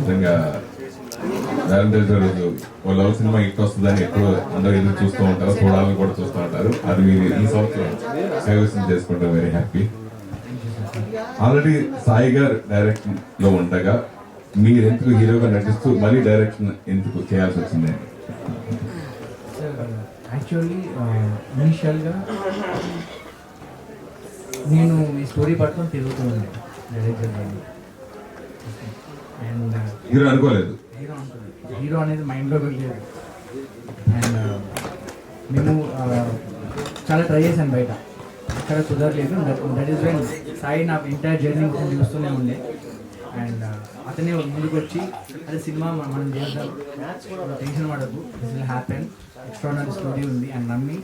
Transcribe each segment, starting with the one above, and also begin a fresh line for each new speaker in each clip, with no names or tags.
నిజంగా Valentine's day రోజు ఓ love cinema hit వస్తుందని ఎప్పుడు అందరూ ఎదురు చూస్తూ ఉంటారు, చూడాలని కూడా చూస్తూ ఉంటారు. అది మీరు ఈ సంవత్సరం కైవసం చేసుకుంటారు. Very happy. ఆల్రెడీ సాయి గారు డైరెక్షన్ లో ఉండగా మీరు ఎందుకు హీరోగా నటిస్తూ మళ్ళీ డైరెక్షన్ ఎందుకు చేయాల్సి వచ్చింది?
యాక్చువల్లీ ఇనీషియల్గా నేను ఈ స్టోరీ పట్టుకొని తిరుగుతూ ఉండే డైరెక్టర్ అండ్
హీరో అనుకోలేదు,
హీరో అనేది మైండ్లో వెళ్ళలేదు. అండ్ మేము చాలా ట్రై చేశాను బయట, అక్కడ కుదరలేదు. దట్ ఈస్ వెన్ సాయి నా ఎంటైర్ జర్నీ చూస్తూనే ఉండే. అండ్ అతనే ముందుకు వచ్చి అదే సినిమా మనం చేద్దాం, టెన్షన్ పడద్దు, this will happen, extraordinary story ఉంది అని నమ్మి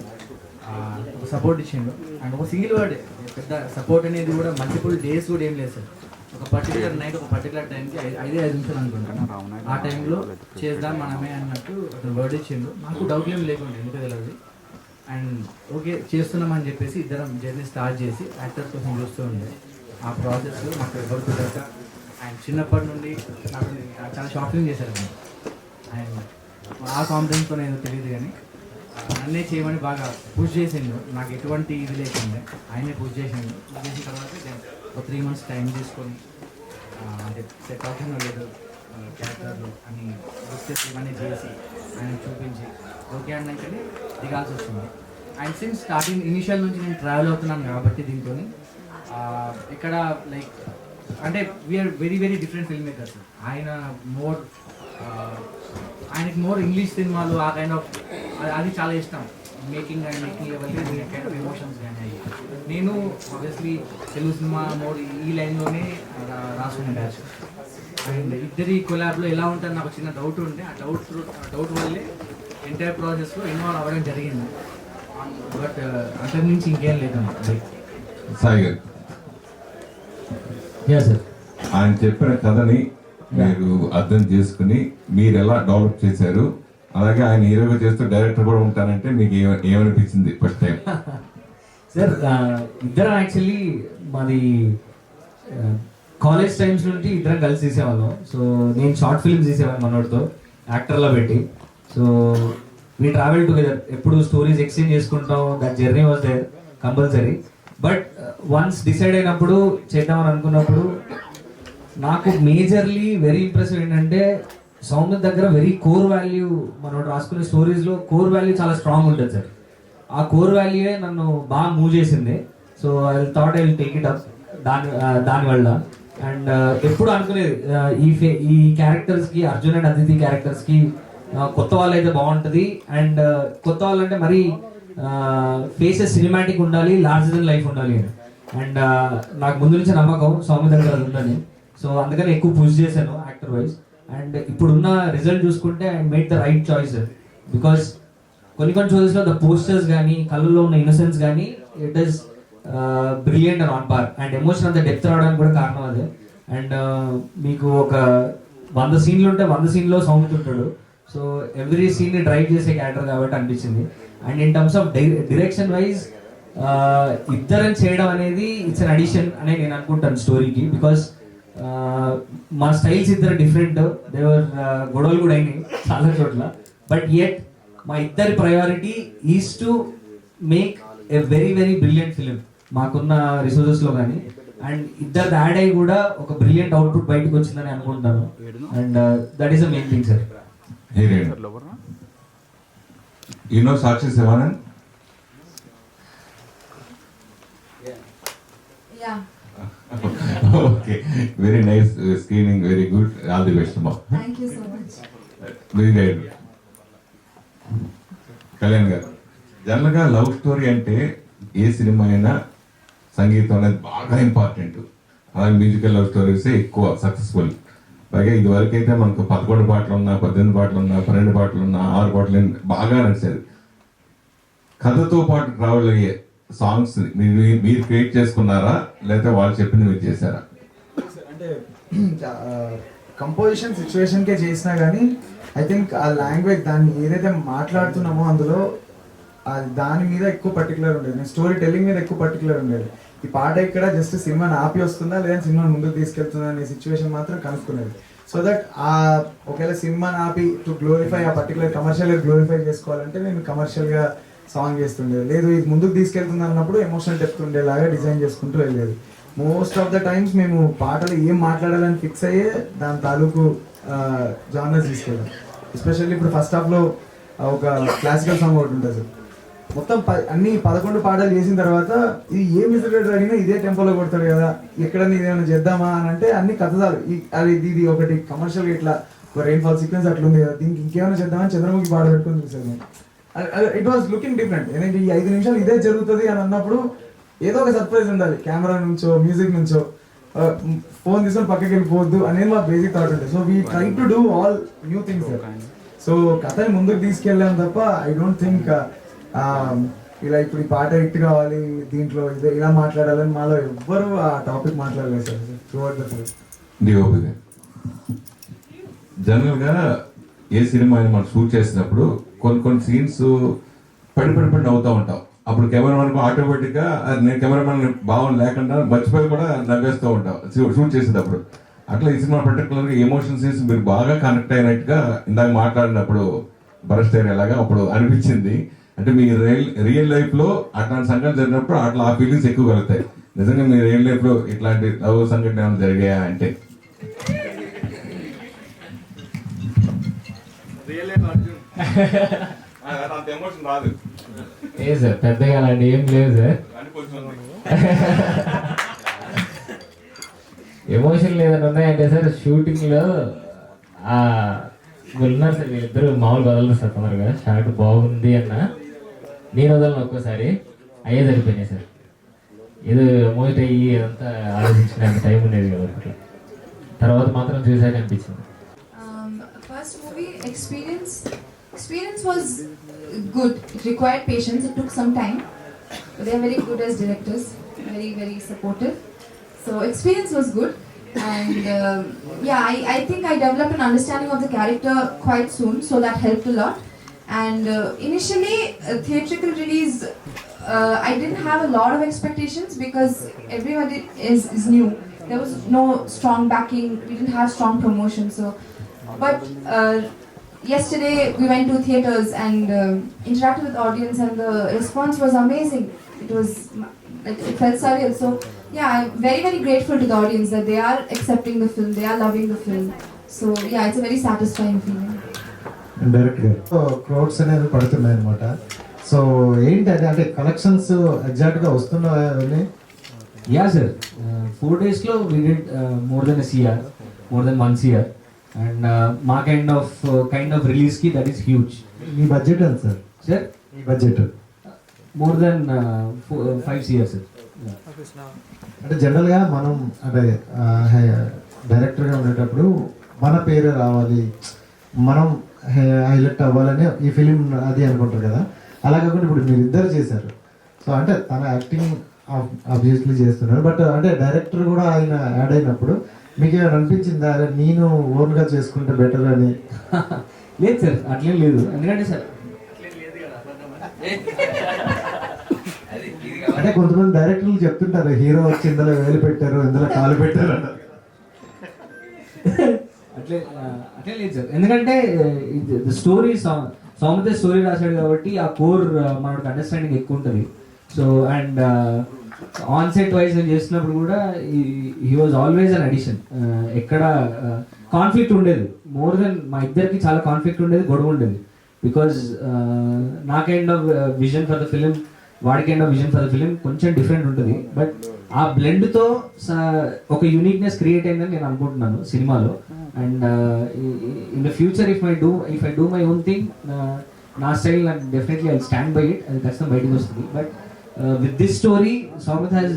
ఒక సపోర్ట్ ఇచ్చిండు. అండ్ ఒక సింగిల్ వర్డ్, పెద్ద సపోర్ట్ అనేది కూడా మల్టిపుల్ డేస్ కూడా ఏం లేదు సార్. ఒక పర్టికులర్ నైట్, ఒక పర్టికులర్ టైంకి 5 నిమిషాలు అనుకుంటాను, ఆ టైంలో చేద్దాం మనమే అన్నట్టు అతను వర్డ్ ఇచ్చిండు. నాకు డౌట్ ఏం లేకుండా ఎందుకు తెలియదు. అండ్ ఓకే చేస్తున్నామని చెప్పేసి ఇద్దరం జర్నీ స్టార్ట్ చేసి యాక్టర్స్ కోసం చూస్తూ ఉండే. ఆ ప్రాసెస్లో మాకు ఎవరు కుదరక అండ్ చిన్నప్పటి నుండి నాకు చాలా షాపింగ్ చేశారు. అండ్ ఆ కాన్ఫిడెన్స్తో నేను తెలియదు కానీ నన్నే చేయమని బాగా పుష్ చేసిండు. నాకు ఎటువంటి ఇది లేకుండా ఆయనే పుష్ చేసిండు. పుష్ చేసిన తర్వాత ఒక 3 months టైం తీసుకొని అంటే సెట్ అవుతుందో లేదు క్యారెక్టర్లు అని డిస్కస్ ఇవన్నీ చేసి ఆయన చూపించి ఓకే అన్నాకనే దిగాల్సి వచ్చింది. అండ్ సిన్స్ స్టార్టింగ్ ఇనిషియల్ నుంచి నేను ట్రావెల్ అవుతున్నాను కాబట్టి దీంతో ఇక్కడ లైక్ అంటే we are very very different filmmakers. ఆయన మోర్ ఆయనకి మోర్ ఇంగ్లీష్ సినిమాలు ఆ కైండ్ ఆఫ్ అది చాలా ఇష్టం. మేకింగ్ అండ్ మేకింగ్ ఎవరి కైండ్ ఆఫ్ ఎమోషన్స్ కానీ అయ్యి. నేను ఆబ్వియస్లీ తెలుగు సినిమా మోర్ ఈ లైన్లోనే రాసుకునే బ్యాచ్. అండ్ ఇద్దరి కొలాబ్లో ఎలా ఉంటుంది నాకు చిన్న డౌట్ ఉండే. ఆ డౌట్ వల్లే ఎంటైర్ ప్రాసెస్లో ఇన్వాల్వ్ అవ్వడం జరిగింది. బట్ అంతకు మించి ఇంకేం లేదు.
సాయి గారు ఆయన చెప్పిన కథని మీరు అర్థం చేసుకుని మీరు ఎలా డెవలప్ చేశారు, అలాగే ఆయన హీరోగా చేస్తూ డైరెక్టర్ కూడా ఉంటానంటే మీకు ఏమనిపించింది ఫస్ట్ టైం?
సార్ ఇద్దరం యాక్చువల్లీ మాది కాలేజ్ టైమ్స్ నుండి ఇద్దరం కలిసి తీసేవాళ్ళం. సో నేను షార్ట్ ఫిల్మ్స్ తీసేవాళ్ళం మనోడితో యాక్టర్లో పెట్టి. సో వీ ట్రావెల్ టుగెదర్, ఎప్పుడు స్టోరీస్ ఎక్స్చేంజ్ చేసుకుంటాం. That journey was there compulsory. But once decide అయినప్పుడు చేద్దామని అనుకున్నప్పుడు నాకు మేజర్లీ వెరీ ఇంప్రెసివ్ ఏంటంటే సౌమ్య దగ్గర వెరీ కోర్ వాల్యూ, మనం రాసుకునే స్టోరీస్లో కోర్ వాల్యూ చాలా స్ట్రాంగ్ ఉంటుంది సార్. ఆ కోర్ వాల్యూయే నన్ను బాగా మూవ్ చేసింది. So I thought I will take it up దానివల్ల. అండ్ ఎప్పుడు అనుకునేది ఈ క్యారెక్టర్స్కి, అర్జున్ అండ్ అదితి క్యారెక్టర్స్కి కొత్త వాళ్ళు అయితే బాగుంటుంది. అండ్ కొత్త వాళ్ళు అంటే మరీ ఫేసెస్ సినిమాటిక్ ఉండాలి, లార్జర్ దెన్ లైఫ్ ఉండాలి అని. అండ్ నాకు ముందు నుంచి నమ్మకం సౌమ్య దగ్గర అది ఉందని. సో అందుకని ఎక్కువ పుష్ చేశాను యాక్టర్ వైజ్. అండ్ ఇప్పుడున్న రిజల్ట్ చూసుకుంటే I made the right choice. Because కొన్ని షోస్లో ద పోస్టర్స్ కానీ కళ్ళల్లో ఉన్న ఇన్నోసెన్స్ కానీ it is brilliant and on par. And emotion అంత డెప్త్ రావడానికి కూడా కారణం అదే. అండ్ మీకు ఒక 100 సీన్లు ఉంటే 100 సీన్లో సౌమ్య ఉంటాడు. సో ఎవ్రీ సీన్ని డ్రైవ్ చేసే క్యారెక్టర్ కాబట్టి అనిపించింది. And in terms of direction wise ఇద్దరం చేయడం అనేది ఇట్స్ అన్ అడిషన్ అనే నేను అనుకుంటాను స్టోరీకి. బికాస్ మా స్టైల్స్ ఇద్దరు డిఫరెంట్, దేవర్ గొడవలు కూడా అయినాయి చాలా చోట్ల. బట్ యెట్ మా ఇద్దరి priority is to make a very very brilliant film మాకున్న రిసోర్సెస్లో కానీ. అండ్ ఇద్దరు యాడ్ అయ్యి కూడా ఒక బ్రిలియంట్ అవుట్పుట్ బయటకు వచ్చిందని అనుకుంటాను. And that is the main thing sir.
You know Sakshi Sivanan?
Yeah.
Okay, very nice screening, very good. All the best, ma.
Thank you so much.
Very good. Kalyan గారు, జనరల్గా love story అంటే ఏ cinema అయినా సంగీతం అనేది బాగా important. అలాగే musical love స్టోరీసే ఎక్కువ successful. పైగా ఇది వరకు అయితే మనకు 11 పాటలు ఉన్నా, 18 పాటలు ఉన్నా, 12 పాటలు ఉన్నా, 6 పాటలు బాగా నడిచేది. కథతో పాటు ట్రావెల్ అయ్యే సాంగ్స్ మీరు క్రియేట్ చేసుకున్నారా, లేకపోతే వాళ్ళు చెప్పింది మీరు చేశారా?
అంటే కంపోజిషన్ సిచ్యువేషన్కే చేసినా కానీ ఐ థింక్ ఆ లాంగ్వేజ్ దాన్ని ఏదైతే మాట్లాడుతున్నామో అందులో దాని మీద ఎక్కువ పర్టికులర్ ఉండేది. నేను స్టోరీ టెల్లింగ్ మీద ఎక్కువ పర్టికులర్ ఉండేది. ఈ పాట ఇక్కడ జస్ట్ సినిమాని ఆపి వస్తుందా లేదా సినిమాని ముందుకు తీసుకెళ్తుందా అనే సిచ్యువేషన్ మాత్రం కనుక్కునేది. సో దట్ ఆ ఒకవేళ సినిమాని ఆపి టు గ్లోరిఫై ఆ పర్టికులర్ కమర్షియల్గా గ్లోరిఫై చేసుకోవాలంటే నేను కమర్షియల్గా సాంగ్ చేస్తుండే, లేదు ఇది ముందుకు తీసుకెళ్తుంది అన్నప్పుడు ఎమోషనల్ డెప్త్ ఉండేలాగా డిజైన్ చేసుకుంటూ వెళ్ళేది. మోస్ట్ ఆఫ్ ద టైమ్స్ మేము పాటలు ఏం మాట్లాడాలని ఫిక్స్ అయ్యే దాని తాలూకు జానర్స్ తీసుకెళ్ళాం. ఎస్పెషల్లీ ఇప్పుడు ఫస్ట్ హాఫ్లో ఒక క్లాసికల్ సాంగ్ ఒకటి ఉంటుంది సార్. మొత్తం అన్ని 11 పాటలు చేసిన తర్వాత ఇది ఏ మ్యూజిక్ డైరెక్టర్ అడిగినా ఇదే టెంపోలో కొడతాడు కదా, ఎక్కడ ఇదేమైనా చేద్దామా అని అంటే అన్ని కథదాలు అది ఇది ఒకటి కమర్షియల్గా ఇట్లా ఒక రెయిన్ ఫాల్ సీక్వెన్స్ అట్లా ఉంది కదా, దీనికి ఇంకేమైనా చేద్దామని చంద్రముఖి పాట పెట్టుకుని చూసాను. It was looking different. ఎందుకంటే ఈ 5 నిమిషాలు ఇదే జరుగుతుంది అని అన్నప్పుడు ఏదో ఒక సర్ప్రైజ్ ఉండాలి, కెమెరా నుంచో మ్యూజిక్ నుంచో. ఫోన్ తీసుకొని పక్కకి వెళ్ళిపోవద్దు అనేది మా బేసిక్ థాట్ ఉంటుంది. So we try to do all new things. So కథని ముందుకు తీసుకెళ్ళాం తప్ప ఐ డోంట్ థింక్ ఇలా ఇప్పుడు ఈ పాట హిట్ కావాలి దీంట్లో ఇదే ఇలా మాట్లాడాలని మాలో ఎవ్వరు ఆ టాపిక్ మాట్లాడలేదు sir throughout the film.
DOP జనరల్గా ఏ సినిమా అయినా మనం షూట్ చేసినప్పుడు కొన్ని సీన్స్ పడి నవ్వుతూ ఉంటాం. అప్పుడు కెమెరామెన్ ఆటోమేటిక్గా నేను కెమెరామెన్ భావం లేకుండా మర్చిపోయి కూడా నవ్వేస్తూ ఉంటాం షూట్ చేసేటప్పుడు. అట్లా ఈ సినిమా పర్టికులర్గా ఎమోషన్ సీన్స్ మీరు బాగా కనెక్ట్ అయినట్టుగా ఇందాక మాట్లాడినప్పుడు బరస్ట్ ఎలాగా అప్పుడు అనిపించింది. అంటే మీ రియల్ లైఫ్ లో అట్లాంటి సంఘటన జరిగినప్పుడు అట్లా ఆ ఫీలింగ్స్ ఎక్కువ కలుగుతాయి. నిజంగా మీ రియల్ లైఫ్ లో ఇట్లాంటి లవ్ సంఘటన ఏమైనా జరిగాయా అంటే?
ఏ సార్ పెద్దగా అలాంటి ఏం లేదు సార్. ఎమోషన్ ఏదైనా ఉన్నాయంటే సార్ షూటింగ్ లో ఉన్నారు సార్ వీళ్ళిద్దరు మామూలుగా వదలరు సార్. తొందరగా షాట్ బాగుంది అన్న నేను వదలను ఒక్కోసారి అయ్యే సరిపోయినాయి సార్. ఏదో ఎమోట్ అయ్యి అదంతా ఆలోచించిన టైం ఉండేది కదా అట్లా. తర్వాత మాత్రం చూసాక అనిపించింది.
First movie experience was good. It required patience. It took some time. But they are very good as directors. Very supportive. So experience was good. And yeah, I think I developed an understanding of the character quite soon. So that helped a lot. And initially, theatrical release, I didn't have a lot of expectations because everybody is new. There was no strong backing. We didn't have strong promotion. But yesterday we went to theaters and interacted with audience, and the response was amazing. It felt surreal. So yeah, I'm very grateful to the audience that they are accepting the film, they are loving the film. So yeah, it's a very satisfying feeling.
డైరెక్ట్గా crowds అనేది పడుతున్నాయి అనమాట. So ఏంటి అది అంటే collections ఎగ్జాక్ట్గా వస్తున్నాయని?
Yeah sir 4 days లో we did more than CR, more than 1 CR. And మా కైండ్ ఆఫ్ రిలీజ్ కి దట్ ఈస్ హ్యూజ్.
మీ బడ్జెట్ ఎంత సార్?
సార్
మీ budget
more than 5 CR sir.
అంటే జనరల్గా మనం అంటే డైరెక్టర్గా ఉండేటప్పుడు మన పేరు రావాలి, మనం హైలైట్ అవ్వాలని ఈ ఫిలిం అది అనుకుంటారు కదా. అలా కాకుండా ఇప్పుడు మీరు ఇద్దరు చేశారు. సో అంటే తన యాక్టింగ్ ఆబ్వియస్లీ చేస్తున్నారు, బట్ అంటే డైరెక్టర్ కూడా ఆయన యాడ్ అయినప్పుడు మీకు ఏమైనా అనిపించిందా నేను ఓన్గా చేసుకుంటే బెటర్ అని?
లేదు సార్ అట్లేం లేదు. ఎందుకంటే సార్
అంటే కొంతమంది డైరెక్టర్లు చెప్తుంటారు హీరో వచ్చి ఇందులో వేలు పెట్టారు, ఇందులో కాలు పెట్టారు అన్నారు.
అట్లే లేదు సార్. ఎందుకంటే స్టోరీ సౌమిత స్టోరీ రాశాడు కాబట్టి ఆ కోర్ మనకు అండర్స్టాండింగ్ ఎక్కువ ఉంటుంది. So and on set wise చేస్తున్నప్పుడు కూడా he was always an addition. ఎక్కడ కాన్ఫ్లిక్ట్ ఉండేది, మోర్ దెన్ మా ఇద్దరికి చాలా కాన్ఫ్లిక్ట్ ఉండేది, గొడవ ఉండేది. బికాజ్ నా kind of vision for the film, వాడి kind of vision for the film కొంచెం డిఫరెంట్ ఉంటుంది. బట్ ఆ బ్లెండ్తో ఒక యూనిక్నెస్ క్రియేట్ అయిందని నేను అనుకుంటున్నాను సినిమాలో. And in the future if I do my own thing, నా స్టైల్ నాకు definitely I stand by it, అది ఖచ్చితంగా బయటకు వస్తుంది. But with this story Soumith has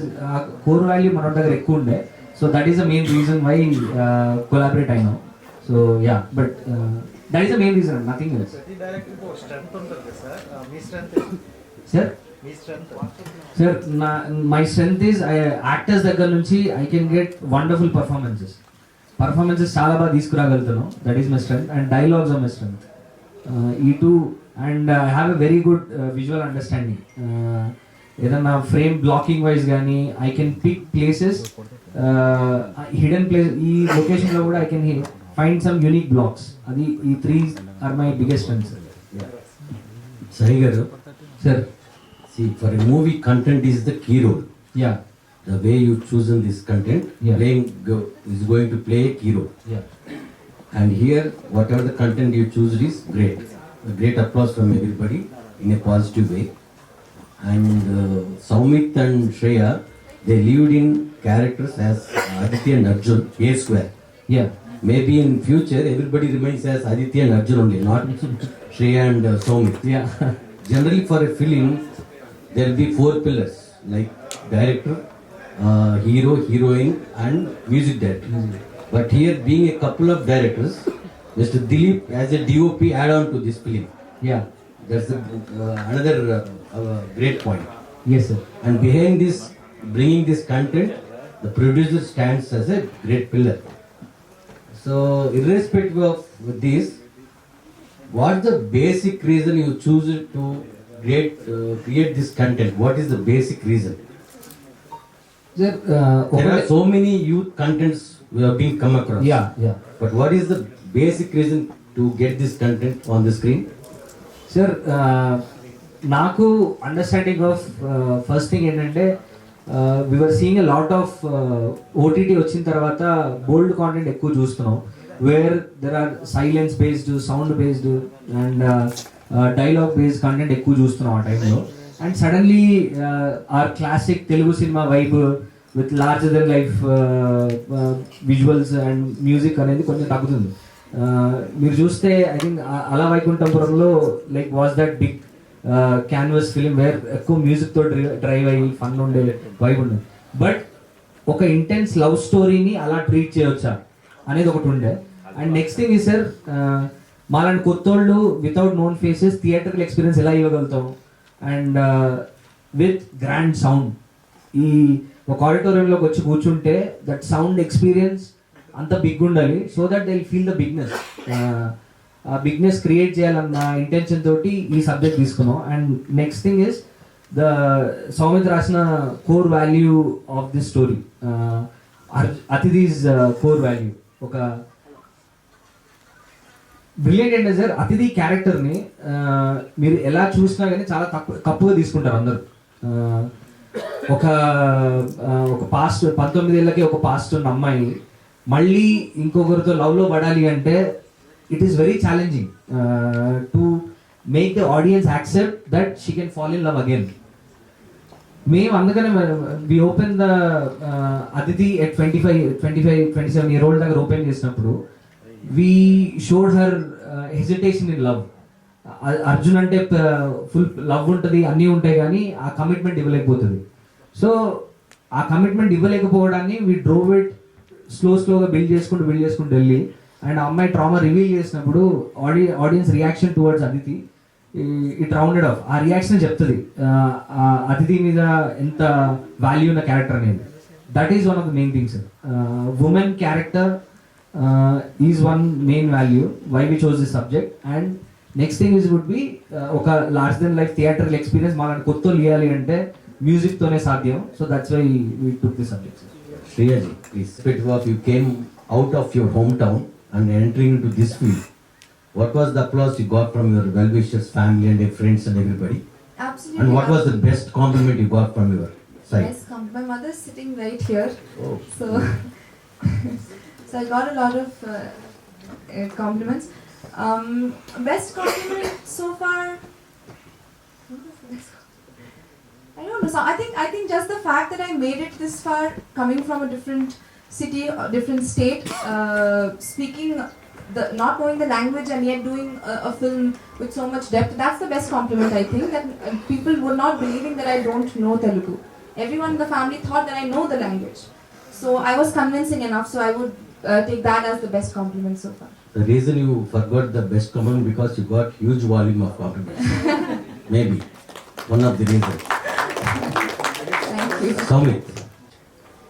core value మన దగ్గర ఎక్కువ ఉండే. So that is the main reason why collaborate అయినాం. So yeah, but that is the main reason, nothing else. Sir my strength is actors దగ్గర నుంచి I can get wonderful performances చాలా బాగా తీసుకురాగలుగుతాను. That is my strength. And dialogues are my strength, ఈ too. And I have a very good visual understanding. ఏదన్నా frame blocking wise కానీ I can pick places, hidden place. ఈ లొకేషన్లో కూడా I can find some unique blocks. అది ఈ 3 are my biggest strengths.
Sai garu,
sir
see, for a movie, content is the key role.
Yeah
The way you chosen this content,
Yeah.
is going to play a key role.
Yeah
And here, whatever the content you choose is great. A great applause from everybody in a positive way. And Soumit and Shreya, they lived in characters as Aditya and Arjun, A square.
Yeah
Maybe in future, everybody remains as Aditya and Arjun only, not Shreya and Soumit.
Yeah
Generally, for a film, there will be 4 pillars like director, hero, heroine, and music director. But here, being a couple of directors, Mr. Dilip as a DOP add on to this film.
Yeah
That's another great point.
Yes sir.
And behind this, bringing this content, the producer stands as a great pillar. So, irrespective of this, what's the basic reason you choose to create this content? What is the basic reason?
Sir
There are so many youth contents we have been come across.
Yeah yeah
But what is the basic reason to get this content on the screen?
Sir నాకు understanding of first thing ఏంటంటే viewer seeing a lot of OTT వచ్చిన తర్వాత bold content ఎక్కువ చూస్తున్నాం, where there are silence based, sound based and dialogue based content ఎక్కువ చూస్తున్నాం ఆ టైంలో. And suddenly our classic Telugu cinema vibe with larger than life visuals and music అనేది కొంచెం తగ్గుతుంది. మీరు చూస్తే ఐ థింక్ అలా వైకుంఠపురంలో like was that big canvas film where ఎక్కువ మ్యూజిక్ తో డ్రైవ్ అయ్యి ఫన్ ఉండే వైబ్ ఉండేది. బట్ ఒక ఇంటెన్స్ లవ్ స్టోరీని అలా ట్రీట్ చేయవచ్చా అనేది ఒకటి ఉండే. అండ్ నెక్స్ట్ థింగ్ ఈ సార్, మాలాంటి కొత్తోళ్ళు వితౌట్ నోన్ ఫేసెస్ థియేటర్కి ఎక్స్పీరియన్స్ ఎలా ఇవ్వగలుగుతాం అండ్ విత్ గ్రాండ్ సౌండ్. ఈ ఒక ఆడిటోరియంలోకి వచ్చి కూర్చుంటే దట్ సౌండ్ ఎక్స్పీరియన్స్ అంత బిగ్ ఉండాలి so that they feel the bigness. ఆ బిగ్నెస్ క్రియేట్ చేయాలన్న ఇంటెన్షన్ తోటి ఈ సబ్జెక్ట్ తీసుకున్నాం. And next thing is the Soumith రాసిన core value of this story, Athidhi's core value. ఒక బ్రిలియంట్ ఏంటంటే సార్, అతిథి క్యారెక్టర్ని మీరు ఎలా చూసినా కానీ చాలా తప్పుగా తీసుకుంటారు అందరూ. ఒక పాస్ట్ 19 ఏళ్ళకి ఒక పాస్ట్ ఉన్న అమ్మాయి మళ్ళీ ఇంకొకరితో లవ్లో పడాలి అంటే it is very challenging to make the audience accept that she can fall in love again. మేము అందుకనే we open the Athidhi at 25-27 year old దగ్గర ఓపెన్ చేసినప్పుడు we showed her hesitation in love. Arjun అంటే ఫుల్ లవ్ ఉంటుంది, అన్నీ ఉంటాయి, కానీ ఆ కమిట్మెంట్ ఇవ్వలేకపోతుంది. సో ఆ కమిట్మెంట్ ఇవ్వలేకపోవడాన్ని వి డ్రోవ్ ఇట్ స్లోగా బిల్డ్ చేసుకుంటూ వెళ్ళి అండ్ ఆ అమ్మాయి ట్రామా రివీల్ చేసినప్పుడు audience reaction towards Aditi it rounded off. ఆ రియాక్షన్ చెప్తుంది అతిథి మీద ఎంత వాల్యూ ఉన్న క్యారెక్టర్ అనేది. That is one of the main things. Women character is one main value why we chose this subject. And next thing is would be ఒక large than life theatre experience మాలాంటి కొత్త ఇవ్వాలి అంటే music తోనే సాధ్యం. So that's why we took this subject.
Shreyaji, please. Irrespective of you came out of your hometown and entering into this field, what was the applause you got from your well-wishers, family and your friends and everybody?
Absolutely.
And what was the best compliment you got from your side?
Yes, my mother's sitting right here.
Oh.
So, so I got a lot of compliments. Best compliment so far. I don't know. So I think just the fact that I made it this far, coming from a different city, a different state, speaking not knowing the language and yet doing a film with so much depth, that's the best compliment I think. That people were not believing that I don't know Telugu. Everyone in the family thought that I know the language. So I was convincing enough. So I would take that as the best compliment so far.
The reason you forgot the best compliment because you got huge volume of compliments. Maybe one of the reasons. Soumith,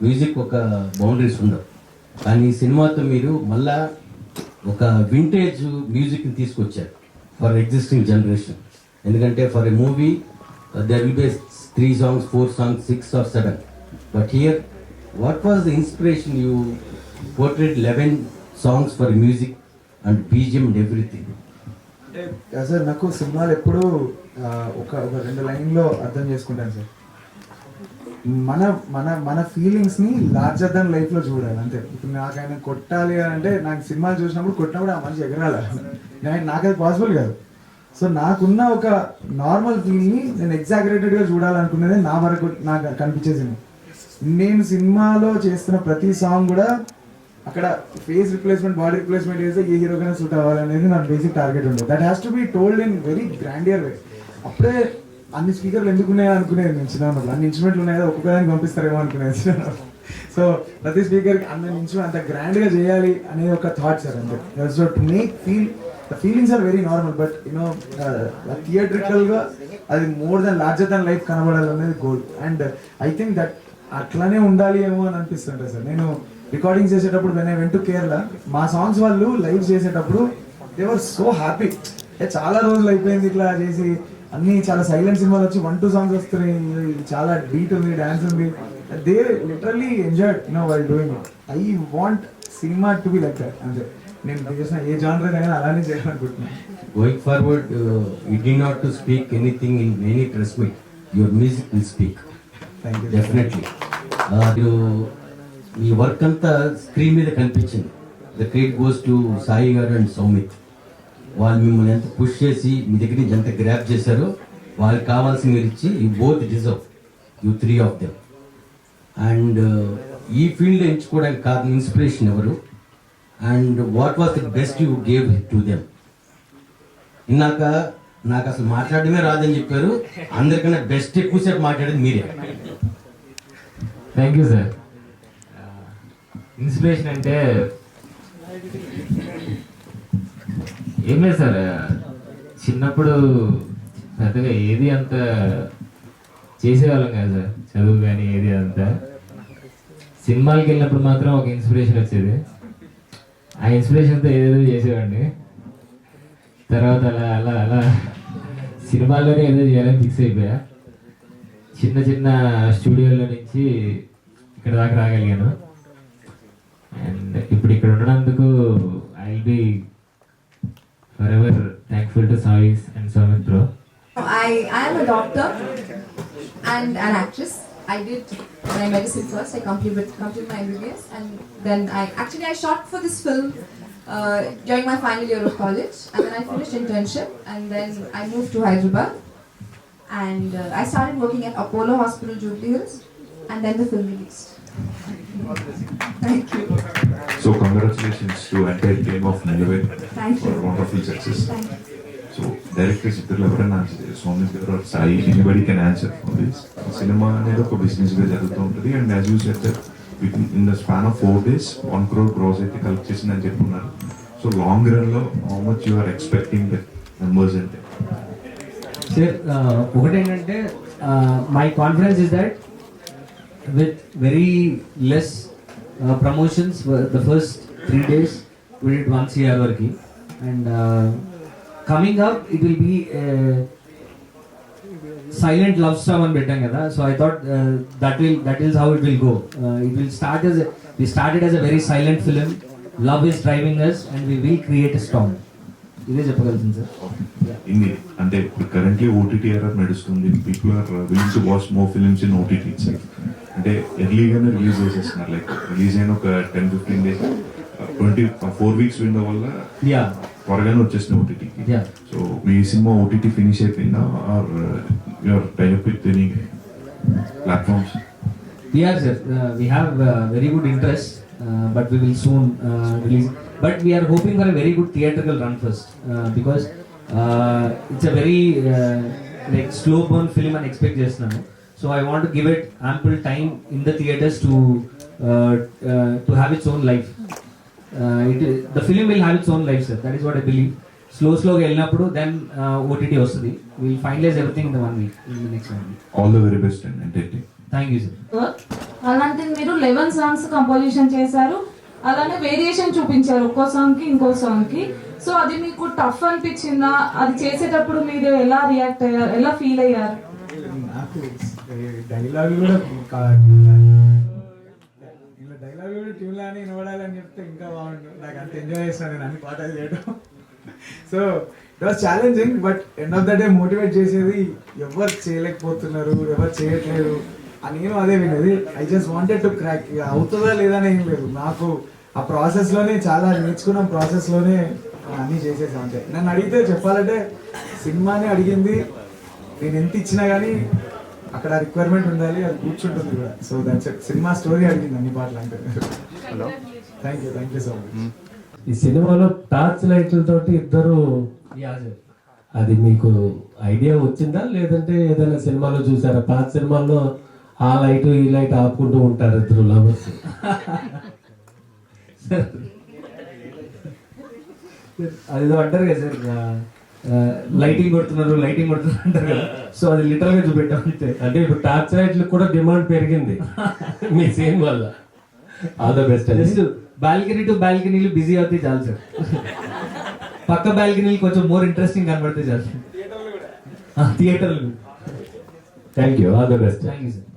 music ఒక boundaries ఉండవు, కానీ ఈ సినిమాతో మీరు మళ్ళా ఒక vintage మ్యూజిక్ని తీసుకొచ్చారు ఫర్ ఎగ్జిస్టింగ్ జనరేషన్. ఎందుకంటే for a movie there will be 3 songs, 4 songs, 6 or 7. But here what was the inspiration? You portrait 11 songs for music and BGM and everything.
అంటే సార్ నాకు సినిమాలు ఎప్పుడు ఒక ఒక 2 లైన్లో అర్థం చేసుకుంటాను సార్. మన మన మన ఫీలింగ్స్ని లార్జర్ దాన్ లైఫ్లో చూడాలి అంతే. ఇప్పుడు నాకు ఆయన కొట్టాలి అని అంటే నాకు సినిమాలు చూసినప్పుడు కొట్టినప్పుడు ఆ మనిషి ఎగరాలి, నాకు అది పాసిబుల్ కాదు. సో నాకున్న ఒక నార్మల్ ఫీల్ని నేను ఎగ్జాగరేటెడ్గా చూడాలనుకునేది నా వరకు నాకు కనిపించేసింది. నేను సినిమాలో చేస్తున్న ప్రతి సాంగ్ కూడా అక్కడ ఫేస్ రిప్లేస్మెంట్, బాడీ రిప్లేస్మెంట్ చేస్తే ఏ హీరోకైనా సూట్ అవ్వాలనేది నా బేసిక్ టార్గెట్ ఉండేది. That has to be told in very grandeur way. అప్పుడే అన్ని స్పీకర్లు ఎందుకు ఉన్నాయో అనుకునేది నేను చిన్నప్పుడు. అన్ని ఇన్స్ట్రుమెంట్లు ఉన్నాయో ఒక్కొక్కదానికి పంపిస్తారేమో అనుకునేది చిన్నప్పుడు. సో ప్రతి స్పీకర్కి అన్న ఇన్స్ట్రుమెంట్ అంత గ్రాండ్గా చేయాలి అనేది ఒక థాట్ సార్ అంతే. So to make the feelings are very normal, but you know థియేట్రికల్గా అది more than larger than life కనబడాలనేది goal. And I think that అట్లానే ఉండాలి ఏమో అని అనిపిస్తుంటుంది సార్. నేను రికార్డింగ్ చేసేటప్పుడు when I went to Kerala, మా సాంగ్స్ వాళ్ళు లైవ్ చేసేటప్పుడు దే వర్ సో హ్యాపీ. చాలా రోజులు అయిపోయింది ఇట్లా చేసి, అన్ని చాలా సైలెంట్ సినిమాలు వచ్చి 1-2 సాంగ్స్ వస్తున్నాయి, చాలా బీట్ ఉంది, డాన్స్ ఉంది. They literally enjoyed while doing it. I want cinema to be like that అంతే. నేను చేసిన ఏ జానర్ అయినా అలానే చేయాలనుకుంటున్నాను.
Going forward, you need not to speak anything in any press meet. Your music will speak.
Thank you.
Definitely. Me work అంతా screen మీద కనిపించింది. The credit goes to Sai గారు అండ్ సౌమిత్. వాళ్ళు మిమ్మల్ని ఎంత పుష్ చేసి మీ దగ్గర నుంచి ఎంత గ్రాప్ చేశారో వాళ్ళకి కావాల్సిన మీరు ఇచ్చి you both deserve, you 3 of them. And ఈ ఫీల్డ్ ఎంచుకోవడానికి కారణం ఇన్స్పిరేషన్ ఎవరు, and what was the best you gave to them? ఇందాక నాకు అసలు మాట్లాడడమే రాదని చెప్పారు, అందరికన్నా బెస్ట్ ఎక్కువసేపు మాట్లాడేది మీరే.
Thank you sir. ఇన్స్పిరేషన్ అంటే ఏం లేదు సార్, చిన్నప్పుడు పెద్దగా ఏది అంత చేసేవాళ్ళం కాదు సార్, చదువు కానీ ఏది అంతా. సినిమాలకి వెళ్ళినప్పుడు మాత్రం ఒక ఇన్స్పిరేషన్ వచ్చేది, ఆ ఇన్స్పిరేషన్తో ఏదేదో చేసేవాడిని. తర్వాత అలా అలా అలా సినిమాల్లోనే ఏదో చేయాలని ఫిక్స్ అయిపోయా. చిన్న చిన్న స్టూడియోలో నుంచి ఇక్కడ దాకా రాగలిగాను. అండ్ ఇప్పుడు ఇక్కడ ఉండడానికి I will be for ever thankful to Sai's and Soumith bro.
I am a doctor and an actress. I did my medicine first. I completed my MBBS, and then I shot for this film during my final year of college, and then I finished internship, and then I moved to Hyderabad, and I started working at Apollo Hospital, Jubilee Hills, and then the film released. Thank you.
So congratulations to entire team of Nilway
Thank
for
you.
wonderful success.
Thank you.
So directors ఇద్దరు ఎవరైనా సోమిత్ గారు or Sai, anybody can answer for this. Cinema అనేది ఒక business గా జరుగుతూ ఉంటుంది. And as you said in the span of 4 days 1 crore gross అయితే collect చేసిందని చెప్పున్నారు. సో లాంగ్ రన్ లో how much you are expecting the numbers అంటే?
సార్ ఒకటేంటంటే my confidence is that with very less promotions the first 3 days we did 1 crore working, and coming up it will be silent love storm అని పెట్టాం కదా. So I thought that is how it will go. It will start as we started as a very silent film, love is driving us, and we will create a storm. ఇదే చెప్పగలుగుతుంది sir.
ఇన్ని అంటే currently OTT era నడుస్తుంది. People are willing to watch more films in OTT itself. అంటే ఎర్లీగానే release చేసేస్తున్నారు. Like release అయిన ఒక 10-15 days 24 weeks window వల్ల త్వరగానే వచ్చేసిన ఓటీటీకి. సో మీ సినిమా ఓటీటీ ఫినిష్ అయిపోయిందా or your type with any platforms?
Yeah sir, we have very good interest, but we will soon release. But we are hoping for a very good theatrical run first, because it's a very like slow burn film and expect చేస్తున్నాను. So I want to give it ample time in the theaters to have its own life. The film will have its own life, sir. That is what I believe. Slow గా వెళ్ళినప్పుడు then OTT వస్తుంది. We will finalize everything in the 1 week, in the next 1 week.
All the very best and entertain.
Thank you sir.
అలాంటిది మీరు 11 songs composition చేశారు, అలానే variation చూపించారు ఒక్కో song కి ఇంకో సాంగ్ కి. సో అది మీకు టఫ్ అనిపించిందా? అది చేసేటప్పుడు మీరు ఎలా రియాక్ట్ అయ్యారు, ఎలా ఫీల్ అయ్యారు?
నాకు డైలాగ్ కూడా ఇలా డైలాగ్ కూడా ట్యూన్లో అని వినబడాలని చెప్తే ఇంకా బాగుండు. నాకు అంత ఎంజాయ్ చేస్తాను నేను అన్ని పాటలు చేయడం. So it was challenging, but end of the day motivate చేసేది ఎవరు చేయలేకపోతున్నారు, ఎవరు చేయట్లేదు అని నేను అదే వినేది. I just wanted to crack. ఇక అవుతుందా లేదా అని ఏం లేదు, నాకు ఆ ప్రాసెస్లోనే చాలా నేర్చుకున్న ప్రాసెస్లోనే అన్నీ చేసేసాం అంతే. నన్ను అడిగితే చెప్పాలంటే సినిమాని అడిగింది, నేను ఎంత ఇచ్చినా కానీ అక్కడ రిక్వైర్మెంట్ ఉండాలి, అది కూర్చుంటుంది కూడా. సో దట్స్ సినిమా స్టోరీ అడిగింది అన్ని పాటలు అంటే. Thank you so much.
ఈ సినిమాలో టార్చ్ లైట్లతోటి ఇద్దరు, అది మీకు ఐడియా వచ్చిందా లేదంటే ఏదైనా సినిమాలో చూసారా? పాత సినిమాల్లో ఆ లైట్ ఈ లైట్ ఆపుకుంటూ ఉంటారు ఇద్దరు లవర్స్.
అదేదో అంటారు కదా సార్, లైటింగ్ కొడుతున్నారు అంటారు కదా, సో అది లిటరల్ గా చూపెట్టాం అంతే.
అంటే ఇప్పుడు టార్చ్ లైట్లు కూడా డిమాండ్ పెరిగింది మీ సీన్ వల్ల. All the best.
Just balcony to బాల్కనీలు బిజీ అవుతాయి చాలు సార్. పక్క బాల్కనీలు కొంచెం మోర్ ఇంట్రెస్టింగ్ కనబడితే చాలు. థియేటర్లు.
Thank you. All the best.
Thank you sir.